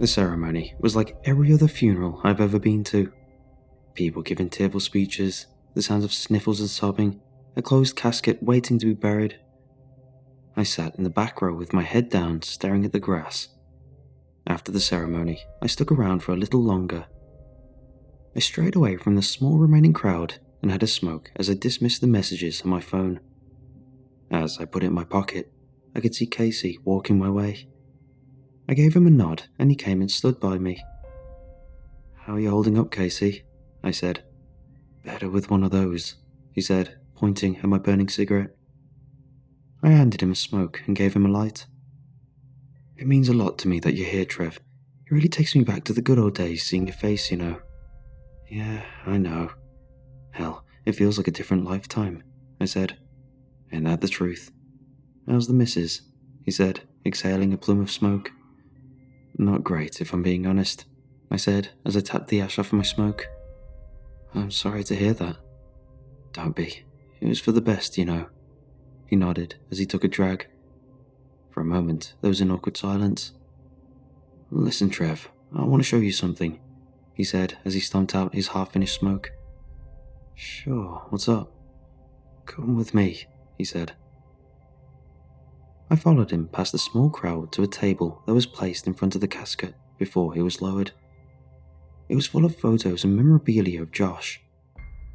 The ceremony was like every other funeral I've ever been to. People giving tearful speeches, the sounds of sniffles and sobbing, a closed casket waiting to be buried. I sat in the back row with my head down, staring at the grass. After the ceremony, I stuck around for a little longer. I strayed away from the small remaining crowd and had a smoke as I dismissed the messages on my phone. As I put it in my pocket, I could see Casey walking my way. I gave him a nod and he came and stood by me. "How are you holding up, Casey?" I said. "Better with one of those," he said, pointing at my burning cigarette. I handed him a smoke and gave him a light. "It means a lot to me that you're here, Trev. It really takes me back to the good old days seeing your face, you know." "Yeah, I know. Hell, it feels like a different lifetime," I said. "Ain't that the truth?" "How's the missus?" he said, exhaling a plume of smoke. "Not great, if I'm being honest," I said as I tapped the ash off my smoke. "I'm sorry to hear that." "Don't be. It was for the best, you know." He nodded as he took a drag. For a moment, there was an awkward silence. "Listen, Trev, I want to show you something," he said as he stomped out his half-finished smoke. "Sure, what's up?" "Come with me," he said. I followed him past the small crowd to a table that was placed in front of the casket before he was lowered. It was full of photos and memorabilia of Josh.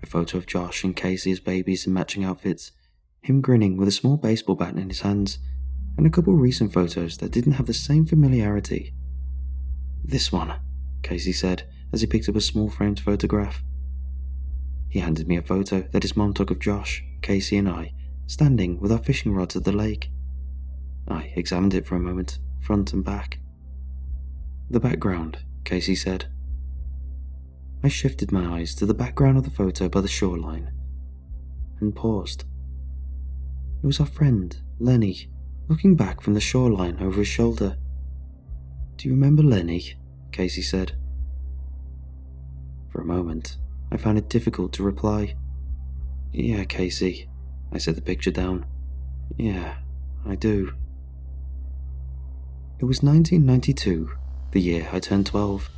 A photo of Josh and Casey as babies in matching outfits, him grinning with a small baseball bat in his hands, and a couple recent photos that didn't have the same familiarity. "This one," Casey said as he picked up a small framed photograph. He handed me a photo that his mom took of Josh, Casey and I, standing with our fishing rods at the lake. I examined it for a moment, front and back. "The background," Casey said. I shifted my eyes to the background of the photo by the shoreline, and paused. It was our friend, Lenny, looking back from the shoreline over his shoulder. "Do you remember Lenny?" Casey said. For a moment, I found it difficult to reply. "Yeah, Casey," I set the picture down. "Yeah, I do." It was 1992, the year I turned 12.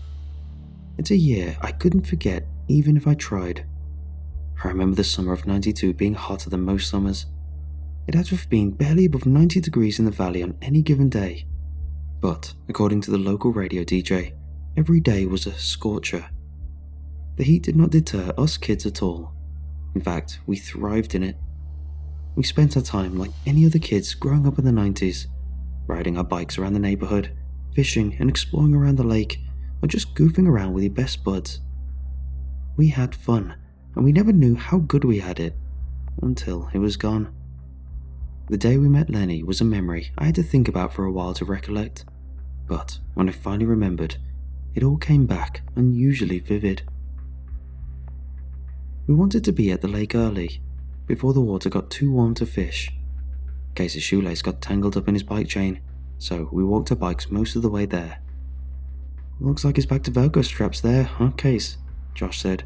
It's a year I couldn't forget even if I tried. I remember the summer of 92 being hotter than most summers. It had to have been barely above 90 degrees in the valley on any given day. But, according to the local radio DJ, every day was a scorcher. The heat did not deter us kids at all. In fact, we thrived in it. We spent our time like any other kids growing up in the 90s, riding our bikes around the neighborhood, fishing and exploring around the lake, or just goofing around with your best buds. We had fun, and we never knew how good we had it, until it was gone. The day we met Lenny was a memory I had to think about for a while to recollect, but when I finally remembered, it all came back unusually vivid. We wanted to be at the lake early, before the water got too warm to fish. Casey's shoelace got tangled up in his bike chain, so we walked our bikes most of the way there. "Looks like he's back to Velcro straps there, huh, Case?" Josh said.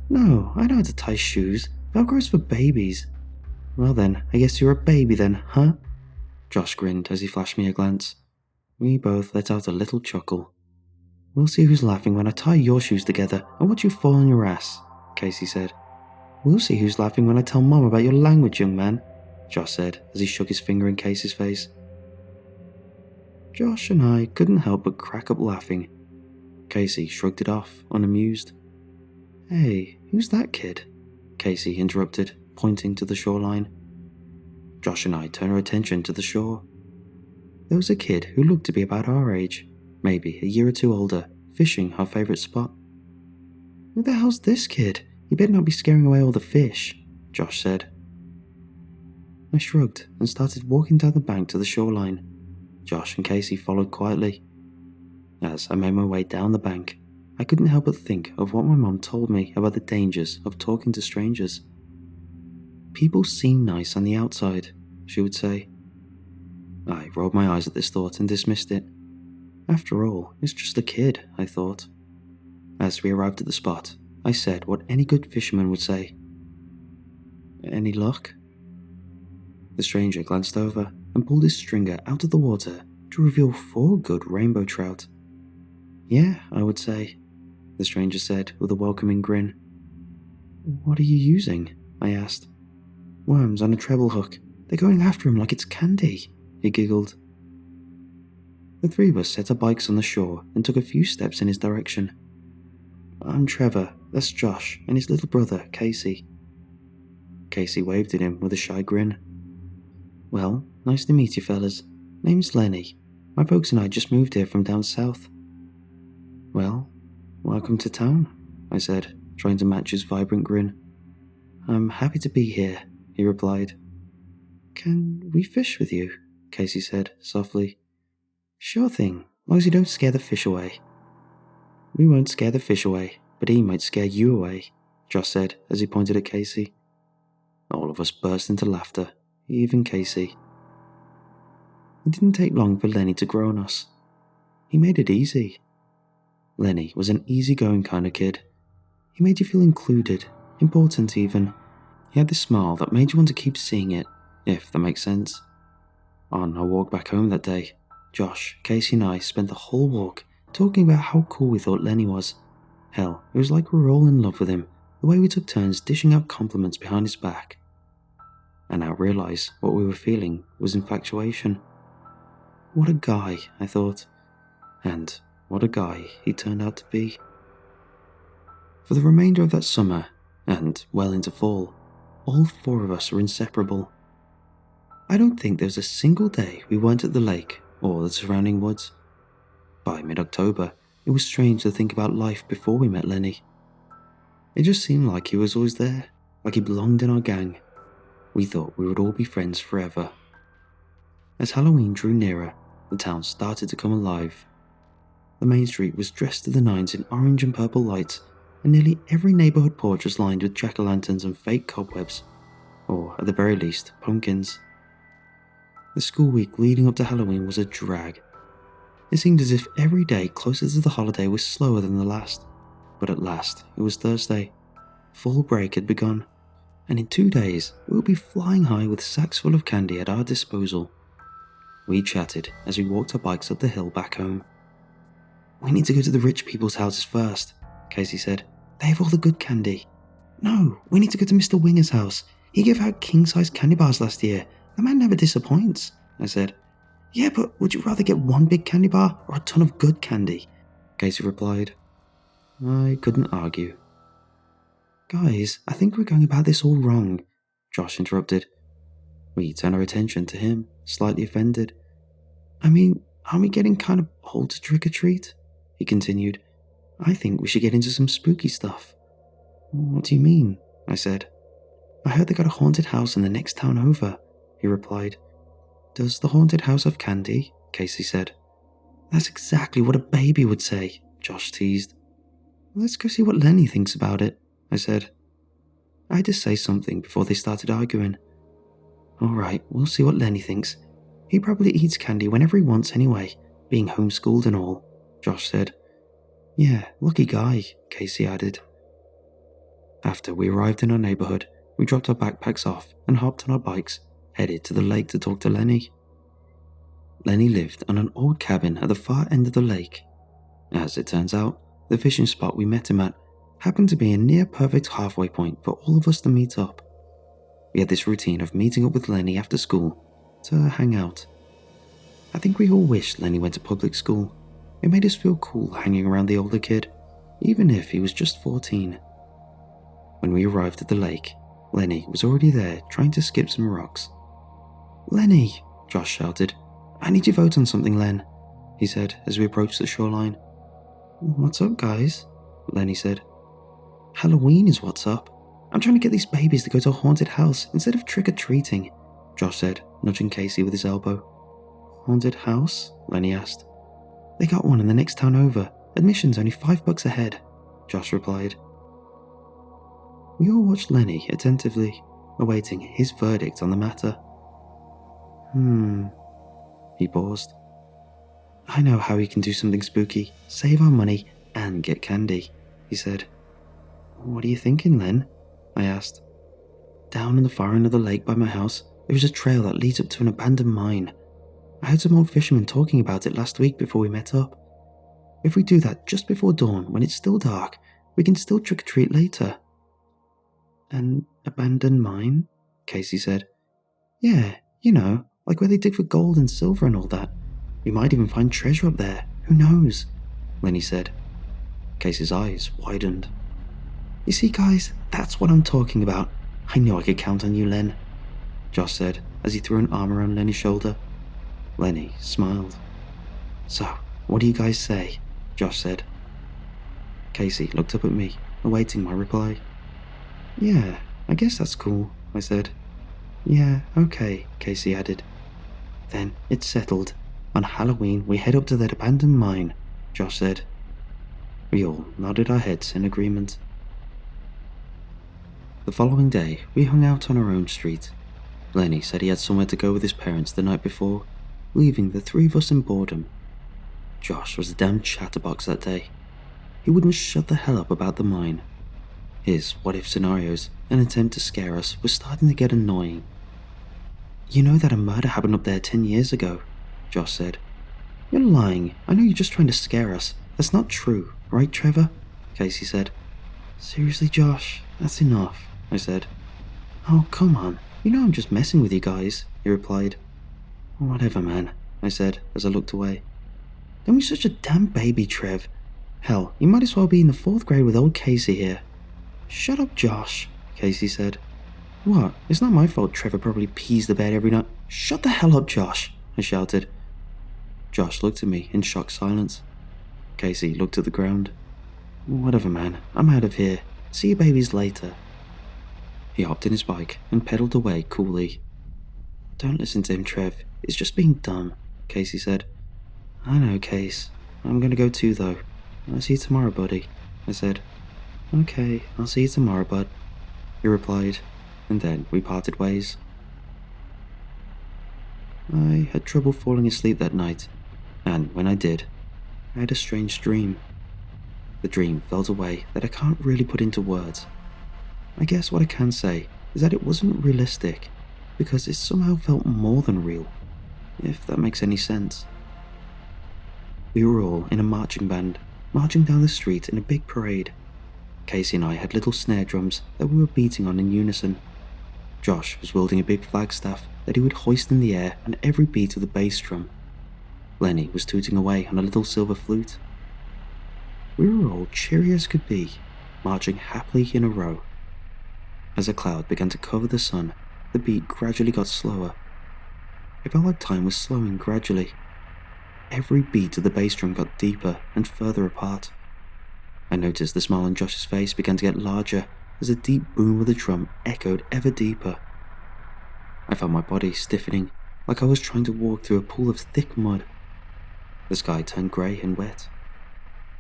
"No, I know how to tie shoes. Velcro's for babies." "Well then, I guess you're a baby then, huh?" Josh grinned as he flashed me a glance. We both let out a little chuckle. "We'll see who's laughing when I tie your shoes together and watch you fall on your ass," Casey said. "We'll see who's laughing when I tell Mom about your language, young man," Josh said as he shook his finger in Casey's face. Josh and I couldn't help but crack up laughing. Casey shrugged it off, unamused. "Hey, who's that kid?" Casey interrupted, pointing to the shoreline. Josh and I turned our attention to the shore. There was a kid who looked to be about our age, maybe a year or two older, fishing our favourite spot. "Who the hell's this kid? You better not be scaring away all the fish," Josh said. I shrugged and started walking down the bank to the shoreline. Josh and Casey followed quietly. As I made my way down the bank, I couldn't help but think of what my mom told me about the dangers of talking to strangers. "People seem nice on the outside," she would say. I rolled my eyes at this thought and dismissed it. After all, it's just a kid, I thought. As we arrived at the spot, I said what any good fisherman would say. "Any luck?" The stranger glanced over and pulled his stringer out of the water to reveal 4 good rainbow trout. Yeah, I would say, the stranger said with a welcoming grin. What are you using? I asked. Worms on a treble hook. They're going after him like it's candy, he giggled. The three of us set our bikes on the shore and took a few steps in his direction. I'm Trevor, that's Josh, and his little brother, Casey. Casey waved at him with a shy grin. Well, nice to meet you fellas. Name's Lenny. My folks and I just moved here from down south. Well, welcome to town, I said, trying to match his vibrant grin. I'm happy to be here, he replied. Can we fish with you? Casey said, softly. Sure thing, long as you don't scare the fish away. We won't scare the fish away, but he might scare you away, Josh said as he pointed at Casey. All of us burst into laughter, even Casey. It didn't take long for Lenny to grow on us. He made it easy. Lenny was an easygoing kind of kid. He made you feel included, important even. He had this smile that made you want to keep seeing it, if that makes sense. On our walk back home that day, Josh, Casey and I spent the whole walk talking about how cool we thought Lenny was. Hell, it was like we were all in love with him, the way we took turns dishing out compliments behind his back. And I realised what we were feeling was infatuation. What a guy, I thought. And what a guy he turned out to be. For the remainder of that summer, and well into fall, all four of us were inseparable. I don't think there was a single day we weren't at the lake or the surrounding woods. By mid-October, it was strange to think about life before we met Lenny. It just seemed like he was always there, like he belonged in our gang. We thought we would all be friends forever. As Halloween drew nearer, the town started to come alive. The main street was dressed to the nines in orange and purple lights, and nearly every neighbourhood porch was lined with jack-o'-lanterns and fake cobwebs, or at the very least, pumpkins. The school week leading up to Halloween was a drag. It seemed as if every day closer to the holiday was slower than the last, but at last it was Thursday. Fall break had begun, and in 2 days we would be flying high with sacks full of candy at our disposal. We chatted as we walked our bikes up the hill back home. We need to go to the rich people's houses first, Casey said. They have all the good candy. No, we need to go to Mr. Winger's house. He gave out king-size candy bars last year. The man never disappoints, I said. Yeah, but would you rather get one big candy bar or a ton of good candy? Casey replied. I couldn't argue. Guys, I think we're going about this all wrong, Josh interrupted. We turned our attention to him, slightly offended. I mean, aren't we getting kind of old to trick-or-treat? He continued. I think we should get into some spooky stuff. What do you mean? I said. I heard they got a haunted house in the next town over, he replied. Does the haunted house have candy? Casey said. That's exactly what a baby would say, Josh teased. Let's go see what Lenny thinks about it, I said. I had to say something before they started arguing. Alright, we'll see what Lenny thinks. He probably eats candy whenever he wants anyway, being homeschooled and all, Josh said. Yeah, lucky guy, Casey added. After we arrived in our neighbourhood, we dropped our backpacks off and hopped on our bikes, headed to the lake to talk to Lenny. Lenny lived on an old cabin at the far end of the lake. As it turns out, the fishing spot we met him at happened to be a near-perfect halfway point for all of us to meet up. We had this routine of meeting up with Lenny after school to hang out. I think we all wished Lenny went to public school. It made us feel cool hanging around the older kid, even if he was just 14. When we arrived at the lake, Lenny was already there trying to skip some rocks. Lenny, Josh shouted. I need your vote on something, Len, he said as we approached the shoreline. What's up, guys? Lenny said. Halloween is what's up. I'm trying to get these babies to go to a haunted house instead of trick-or-treating, Josh said, nudging Casey with his elbow. Haunted house? Lenny asked. They got one in the next town over. Admission's only $5 a head, Josh replied. We all watched Lenny attentively, awaiting his verdict on the matter. He paused. I know how we can do something spooky, save our money, and get candy, he said. What are you thinking, Len? I asked. Down in the far end of the lake by my house, there is a trail that leads up to an abandoned mine. I heard some old fishermen talking about it last week before we met up. If we do that just before dawn when it's still dark, we can still trick-or-treat later." "An abandoned mine?" Casey said. "Yeah, like where they dig for gold and silver and all that. We might even find treasure up there. Who knows?" Lenny said. Casey's eyes widened. "You see, guys, that's what I'm talking about. I knew I could count on you, Len," Josh said as he threw an arm around Lenny's shoulder. Lenny smiled. "So, what do you guys say?" Josh said. Casey looked up at me, awaiting my reply. "Yeah, I guess that's cool," I said. "Yeah, okay," Casey added. "Then it's settled. On Halloween, we head up to that abandoned mine," Josh said. We all nodded our heads in agreement. The following day, we hung out on our own street. Lenny said he had somewhere to go with his parents the night before, leaving the three of us in boredom. Josh was a damn chatterbox that day. He wouldn't shut the hell up about the mine. His what-if scenarios, an attempt to scare us, was starting to get annoying. "You know that a murder happened up there 10 years ago," Josh said. "You're lying. I know you're just trying to scare us. That's not true, right, Trevor?" Casey said. "Seriously, Josh, that's enough," I said. "Oh, come on. You know I'm just messing with you guys," he replied. "Whatever, man," I said as I looked away. "Don't be such a damn baby, Trev. Hell, you might as well be in the 4th grade with old Casey here." "Shut up, Josh," Casey said. "What? It's not my fault Trevor probably pees the bed every night." "Shut the hell up, Josh," I shouted. Josh looked at me in shocked silence. Casey looked at the ground. "Whatever, man. I'm out of here. See you babies later." He hopped in his bike and pedaled away coolly. "Don't listen to him, Trev. He's just being dumb," Casey said. "I know, Case. I'm gonna go too, though. I'll see you tomorrow, buddy," I said. "Okay, I'll see you tomorrow, bud," he replied, and then we parted ways. I had trouble falling asleep that night, and when I did, I had a strange dream. The dream felt a way that I can't really put into words. I guess what I can say is that it wasn't realistic, because it somehow felt more than real, if that makes any sense. We were all in a marching band, marching down the street in a big parade. Casey and I had little snare drums that we were beating on in unison. Josh was wielding a big flagstaff that he would hoist in the air on every beat of the bass drum. Lenny was tooting away on a little silver flute. We were all cheery as could be, marching happily in a row. As a cloud began to cover the sun, the beat gradually got slower. It felt like time was slowing gradually. Every beat of the bass drum got deeper and further apart. I noticed the smile on Josh's face began to get larger as the deep boom of the drum echoed ever deeper. I felt my body stiffening, like I was trying to walk through a pool of thick mud. The sky turned grey and wet.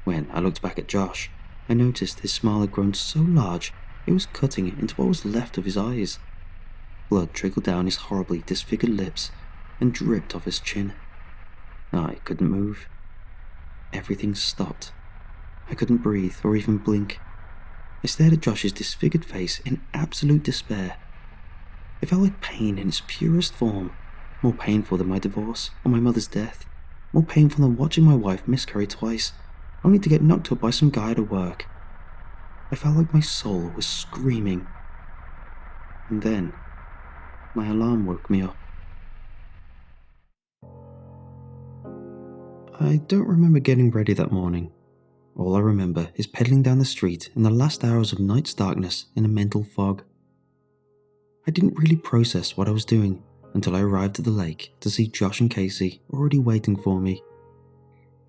When I looked back at Josh, I noticed his smile had grown so large it was cutting into what was left of his eyes. Blood trickled down his horribly disfigured lips and dripped off his chin. I couldn't move. Everything stopped. I couldn't breathe or even blink. I stared at Josh's disfigured face in absolute despair. It felt like pain in its purest form, more painful than my divorce or my mother's death, more painful than watching my wife miscarry twice, only to get knocked up by some guy at work. I felt like my soul was screaming. And then, my alarm woke me up. I don't remember getting ready that morning. All I remember is pedaling down the street in the last hours of night's darkness in a mental fog. I didn't really process what I was doing until I arrived at the lake to see Josh and Casey already waiting for me.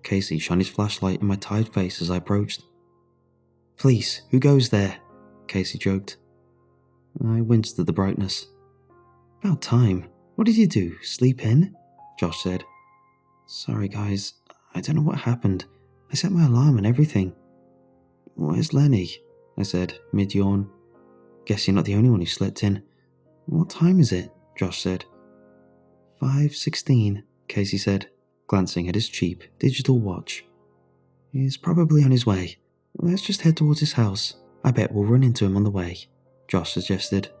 Casey shone his flashlight in my tired face as I approached. "Please, who goes there?" Casey joked. I winced at the brightness. "About time. What did you do, sleep in?" Josh said. "Sorry guys, I don't know what happened. I set my alarm and everything." "Where's Lenny?" I said, mid-yawn. "Guess you're not the only one who slept in." "What time is it?" Josh said. 5:16, Casey said, glancing at his cheap digital watch. "He's probably on his way. Let's just head towards his house. I bet we'll run into him on the way," Josh suggested.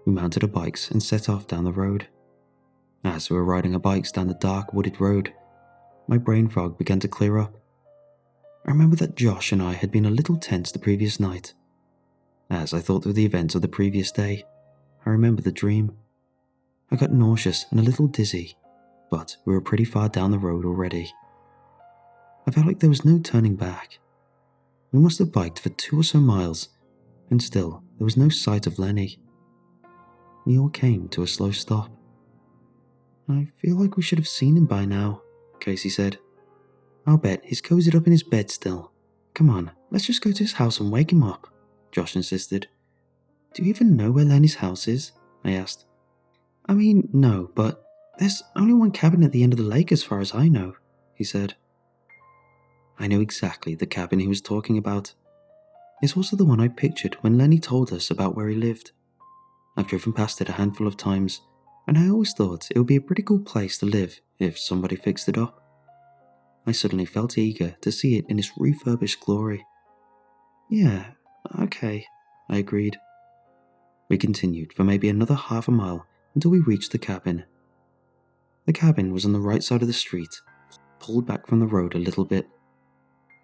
We mounted our bikes and set off down the road. As we were riding our bikes down the dark wooded road, my brain fog began to clear up, I remember that Josh and I had been a little tense the previous night. As I thought through the events of the previous day, I remember the dream. I got nauseous and a little dizzy, but we were pretty far down the road already. I felt like there was no turning back. We must have biked for 2 or so miles, and still there was no sight of Lenny. We all came to a slow stop. I feel like we should have seen him by now, Casey said. I'll bet he's cozied up in his bed still. Come on, let's just go to his house and wake him up, Josh insisted. Do you even know where Lenny's house is? I asked. I mean, no, but there's only one cabin at the end of the lake as far as I know, he said. I knew exactly the cabin he was talking about. It's also the one I pictured when Lenny told us about where he lived. I've driven past it a handful of times, and I always thought it would be a pretty cool place to live if somebody fixed it up. I suddenly felt eager to see it in its refurbished glory. Yeah, okay, I agreed. We continued for maybe another half a mile until we reached the cabin. The cabin was on the right side of the street, pulled back from the road a little bit.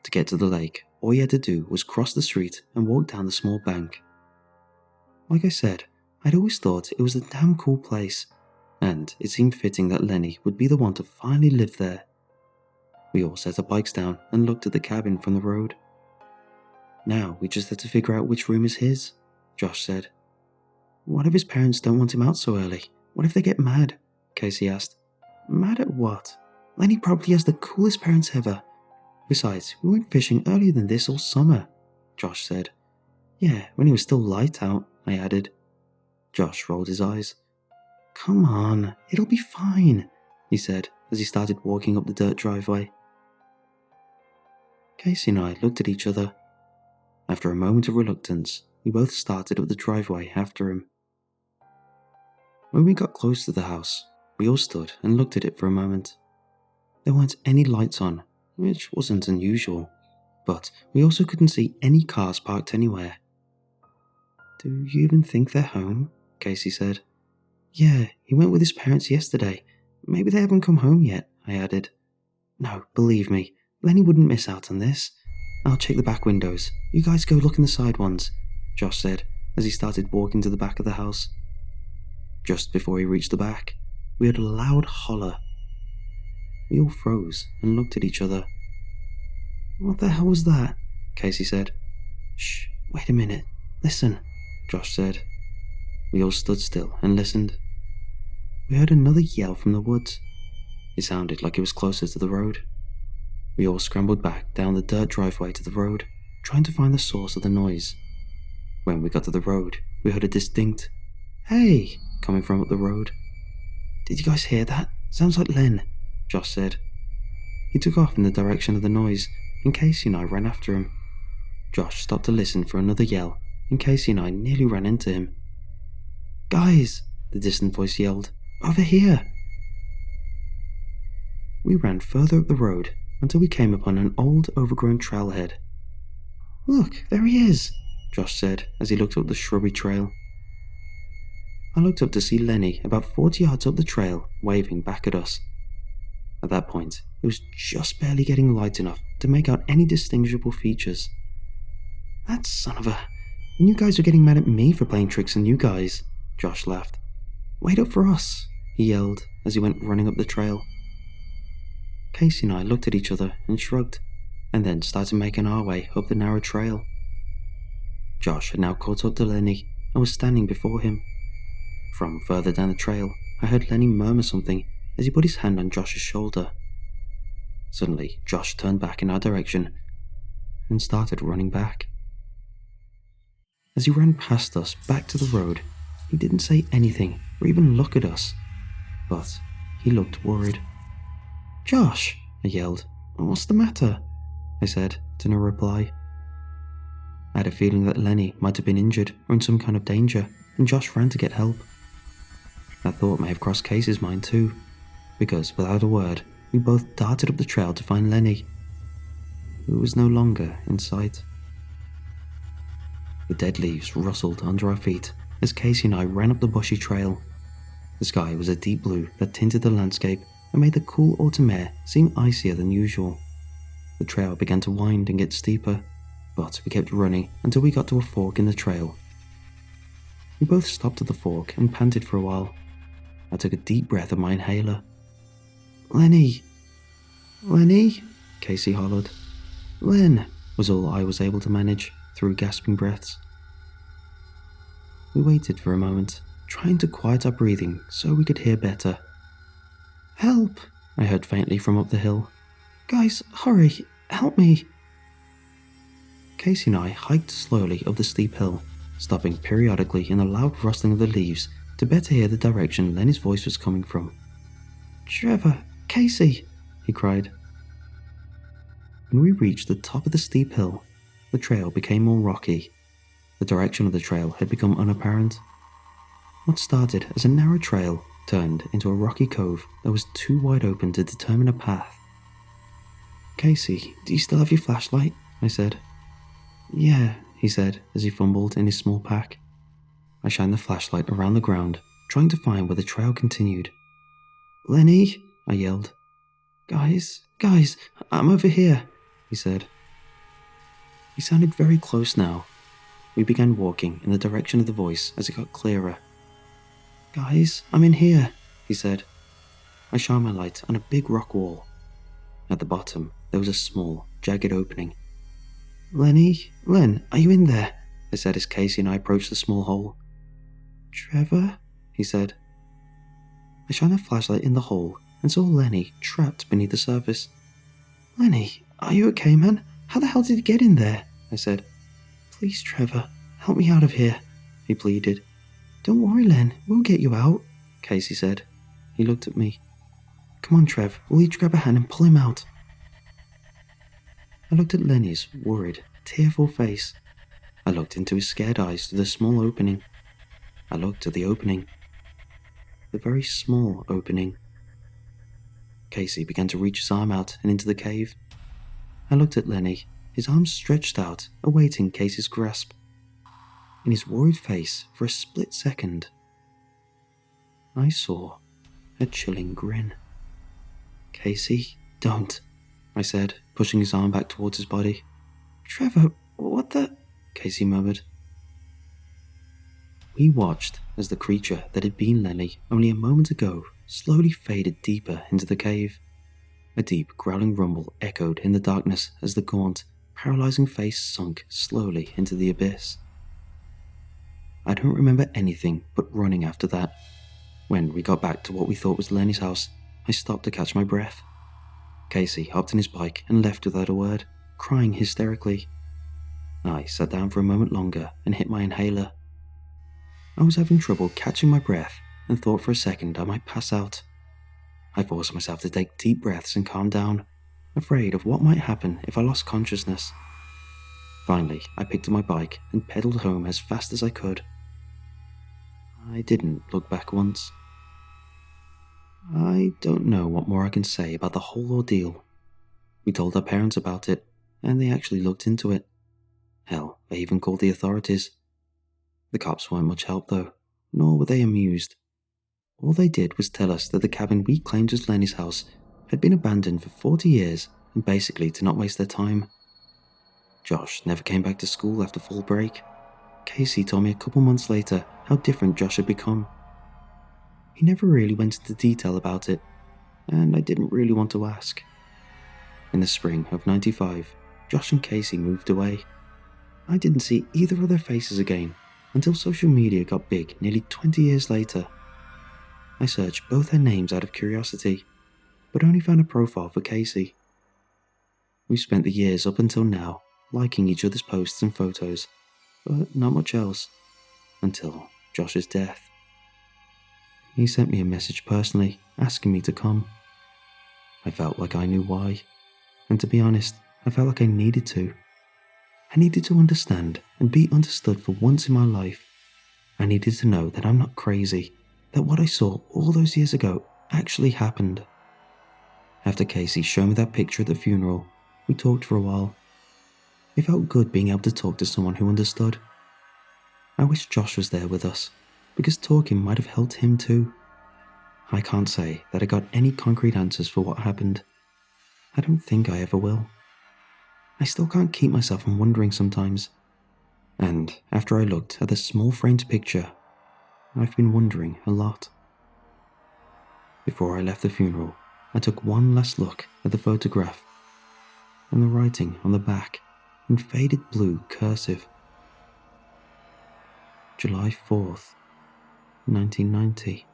To get to the lake, all you had to do was cross the street and walk down the small bank. Like I said, I'd always thought it was a damn cool place, and it seemed fitting that Lenny would be the one to finally live there. We all set our bikes down and looked at the cabin from the road. Now we just had to figure out which room is his, Josh said. What if his parents don't want him out so early? What if they get mad? Casey asked. Mad at what? Lenny probably has the coolest parents ever. Besides, we went fishing earlier than this all summer, Josh said. Yeah, when he was still light out, I added. Josh rolled his eyes. Come on, it'll be fine, he said as he started walking up the dirt driveway. Casey and I looked at each other. After a moment of reluctance, we both started up the driveway after him. When we got close to the house, we all stood and looked at it for a moment. There weren't any lights on, which wasn't unusual, but we also couldn't see any cars parked anywhere. Do you even think they're home? Casey said. Yeah, he went with his parents yesterday. Maybe they haven't come home yet, I added. No, believe me, Lenny wouldn't miss out on this. I'll check the back windows. You guys go look in the side ones, Josh said as he started walking to the back of the house. Just before he reached the back, we heard a loud holler. We all froze and looked at each other. What the hell was that? Casey said. Shh, wait a minute. Listen, Josh said. We all stood still and listened. We heard another yell from the woods. It sounded like it was closer to the road. We all scrambled back down the dirt driveway to the road, trying to find the source of the noise. When we got to the road, we heard a distinct, "Hey!" coming from up the road. Did you guys hear that? Sounds like Len, Josh said. He took off in the direction of the noise, and Casey and I ran after him. Josh stopped to listen for another yell, and Casey and I nearly ran into him. Guys, the distant voice yelled, over here! We ran further up the road until we came upon an old, overgrown trailhead. Look, there he is, Josh said as he looked up the shrubby trail. I looked up to see Lenny about 40 yards up the trail, waving back at us. At that point, it was just barely getting light enough to make out any distinguishable features. That son of a... And you guys are getting mad at me for playing tricks on you guys, Josh laughed. Wait up for us, he yelled as he went running up the trail. Casey and I looked at each other and shrugged, and then started making our way up the narrow trail. Josh had now caught up to Lenny and was standing before him. From further down the trail, I heard Lenny murmur something as he put his hand on Josh's shoulder. Suddenly, Josh turned back in our direction and started running back. As he ran past us back to the road, he didn't say anything or even look at us, but he looked worried. Josh, I yelled. What's the matter? I said, to no reply. I had a feeling that Lenny might have been injured or in some kind of danger, and Josh ran to get help. That thought may have crossed Casey's mind too, because without a word, we both darted up the trail to find Lenny, who was no longer in sight. The dead leaves rustled under our feet as Casey and I ran up the bushy trail. The sky was a deep blue that tinted the landscape and made the cool autumn air seem icier than usual. The trail began to wind and get steeper, but we kept running until we got to a fork in the trail. We both stopped at the fork and panted for a while. I took a deep breath of my inhaler. "Lenny! Lenny?" Casey hollered. "Len!" was all I was able to manage through gasping breaths. We waited for a moment, trying to quiet our breathing so we could hear better. "Help!" I heard faintly from up the hill. "Guys, hurry! Help me!" Casey and I hiked slowly up the steep hill, stopping periodically in the loud rustling of the leaves to better hear the direction Lenny's voice was coming from. "Trevor! Casey!" he cried. When we reached the top of the steep hill, the trail became more rocky. The direction of the trail had become unapparent. What started as a narrow trail turned into a rocky cove that was too wide open to determine a path. "Casey, do you still have your flashlight?" I said. "Yeah," he said as he fumbled in his small pack. I shined the flashlight around the ground, trying to find where the trail continued. "Lenny!" I yelled. Guys, I'm over here," he said. He sounded very close now. We began walking in the direction of the voice as it got clearer. "Guys, I'm in here," he said. I shined my light on a big rock wall. At the bottom, there was a small, jagged opening. Len, are you in there?" I said as Casey and I approached the small hole. "Trevor?" he said. I shined a flashlight in the hole and saw Lenny trapped beneath the surface. "Lenny, are you okay, man? How the hell did you get in there?" I said. "Please, Trevor, help me out of here," he pleaded. "Don't worry, Len, we'll get you out," Casey said. He looked at me. "Come on, Trev, we'll each grab a hand and pull him out." I looked at Lenny's worried, tearful face. I looked into his scared eyes through the small opening. I looked at the opening. The very small opening. Casey began to reach his arm out and into the cave. I looked at Lenny, his arms stretched out, awaiting Casey's grasp. In his worried face, for a split second, I saw a chilling grin. "Casey, don't," I said, pushing his arm back towards his body. "Trevor, what the?" Casey murmured. We watched as the creature that had been Lenny only a moment ago slowly faded deeper into the cave. A deep, growling rumble echoed in the darkness as the gaunt, paralyzing face sunk slowly into the abyss. I don't remember anything but running after that. When we got back to what we thought was Lenny's house, I stopped to catch my breath. Casey hopped on his bike and left without a word, crying hysterically. I sat down for a moment longer and hit my inhaler. I was having trouble catching my breath and thought for a second I might pass out. I forced myself to take deep breaths and calm down, afraid of what might happen if I lost consciousness. Finally, I picked up my bike and pedaled home as fast as I could. I didn't look back once. I don't know what more I can say about the whole ordeal. We told our parents about it, and they actually looked into it. Hell, they even called the authorities. The cops weren't much help though, nor were they amused. All they did was tell us that the cabin we claimed was Lenny's house had been abandoned for 40 years and basically to not waste their time. Josh never came back to school after fall break. Casey told me a couple months later how different Josh had become. He never really went into detail about it, and I didn't really want to ask. In the spring of '95, Josh and Casey moved away. I didn't see either of their faces again until social media got big nearly 20 years later. I searched both their names out of curiosity, but only found a profile for Casey. We spent the years up until now liking each other's posts and photos, but not much else, until Josh's death. He sent me a message personally, asking me to come. I felt like I knew why, and to be honest, I felt like I needed to. I needed to understand and be understood for once in my life. I needed to know that I'm not crazy, that what I saw all those years ago actually happened. After Casey showed me that picture at the funeral, we talked for a while. It felt good being able to talk to someone who understood. I wish Josh was there with us, because talking might have helped him too. I can't say that I got any concrete answers for what happened. I don't think I ever will. I still can't keep myself from wondering sometimes. And after I looked at the small framed picture, I've been wondering a lot. Before I left the funeral, I took one last look at the photograph and the writing on the back in faded blue cursive. July 4th, 1990.